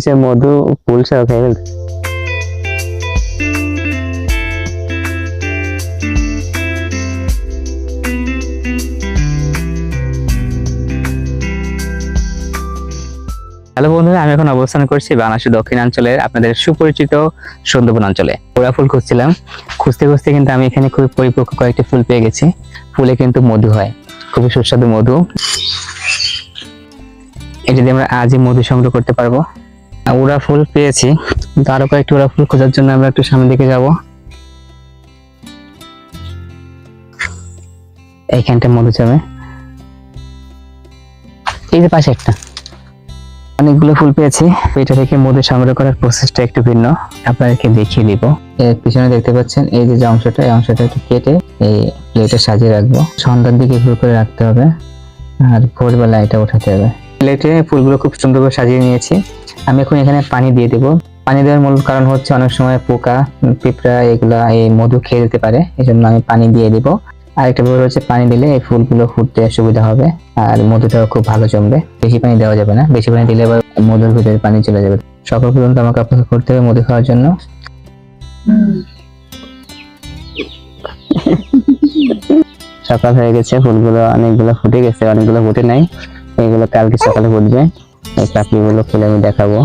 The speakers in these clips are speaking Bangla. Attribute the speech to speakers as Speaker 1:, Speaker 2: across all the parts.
Speaker 1: সে মধু ফুল সহ খেয়ে ফেলছে। হ্যালো বন্ধুরা, আমি এখন অবস্থান করছি বাংলাদেশের দক্ষিণাঞ্চলের আপনাদের সুপরিচিত সুন্দরবন অঞ্চলে। ওরা ফুল খুঁজছিলাম, খুঁজতে খুঁজতে কিন্তু আমি এখানে খুবই পরিপক্ক কয়েকটি ফুল পেয়ে গেছি। ফুলে কিন্তু মধু হয়, খুবই সুস্বাদু মধু। এটা দিয়ে আমরা আজই মধু সংগ্রহ করতে পারবো। ওরা ফুল পেয়েছি, আরো কয়েকটি ওরা ফুল খোঁজার জন্য আমরা একটু সামনের দিকে যাব। এইখানটা মধু যাবে, এই যে পাশে একটা। অনেকগুলো ফুল পেয়েছি। এটা থেকে মধু সংগ্রহ করার প্রসেসটা একটু ভিন্ন, আপনাদেরকে দেখিয়ে দিব। এর পিছনে দেখতে পাচ্ছেন এই যে অংশটা, এই অংশটা একটু কেটে এই প্লেটে সাজিয়ে রাখবো। সন্ধ্যার দিকে ফুল করে রাখতে হবে, আর ভোরবেলা এটা উঠাতে হবে। প্লেটে ফুলগুলো খুব সুন্দর করে সাজিয়ে নিয়েছি। আমি এখন এখানে পানি দিয়ে দেবো। পানি দেওয়ার মূল কারণ হচ্ছে অনেক সময় পোকা, পিঁপড়া এগুলা এই মধু খেয়ে যেতে পারে, এই জন্য আমি পানি দিয়ে দিব। আরেকটা ব্যাপার হচ্ছে পানি দিলে এই ফুলগুলো ফুটতে সুবিধা হবে, আর মধুটাও খুব ভালো জমবে। বেশি পানি দেওয়া যাবে না, বেশি পানি দিলে আবার মধুর ভিতরে পানি চলে যাবে। সকাল পর্যন্ত আমাকে অপেক্ষা করতে হবে মধু খাওয়ার জন্য। সকাল হয়ে গেছে, ফুলগুলো অনেকগুলো ফুটে গেছে, অনেকগুলো ফুটে নাই। এগুলো কালকে সকালে ফুটবে। এই পাপড়িগুলো খুলে আমি দেখাবো।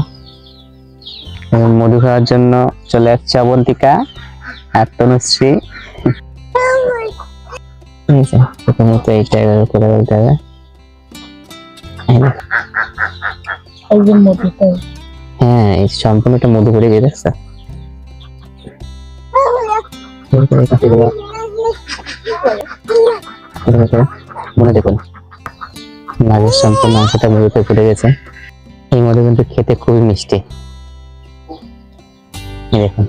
Speaker 1: মধু খাওয়ার জন্য চলে আসছে অবন্তিকা আর তনুশ্রী। প্রথমত এইটা করে বলতে হবে। হ্যাঁ, এই সম্পূর্ণটা মধু করে দিয়ে রাখছে। মনে দেখুন, মাঝের সম্পূর্ণ অংশটা মধুতে ফুটে গেছে। এই মধু কিন্তু খেতে খুবই মিষ্টি। দেখুন,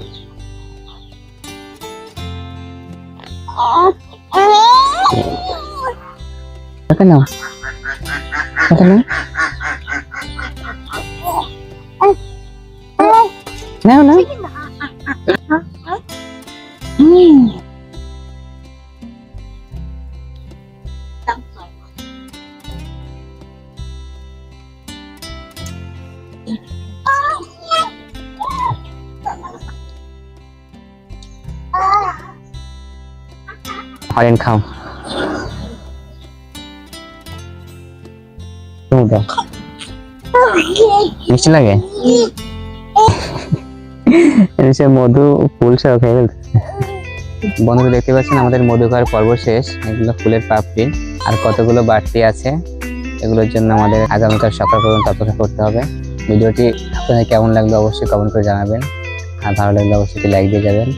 Speaker 1: নাও নাও নাও। হরেন খাও। মিষ্টি লাগে? সে মধু ফুল সহ খেয়ে ফেলছে। বন্ধুরা দেখতে পাচ্ছেন আমাদের মধু খাওয়ার পর্ব শেষ। এগুলো ফুলের পাপড়ি, আর কতগুলো বাড়তি আছে। এগুলোর জন্য আমাদের আগামীকাল সকাল পর্যন্ত অপেক্ষা করতে হবে। ভিডিওটি আপনাদের কেমন লাগলো অবশ্যই কমেন্ট করে জানাবেন, আর ভালো লাগলে অবশ্যই লাইক দিয়ে যাবেন।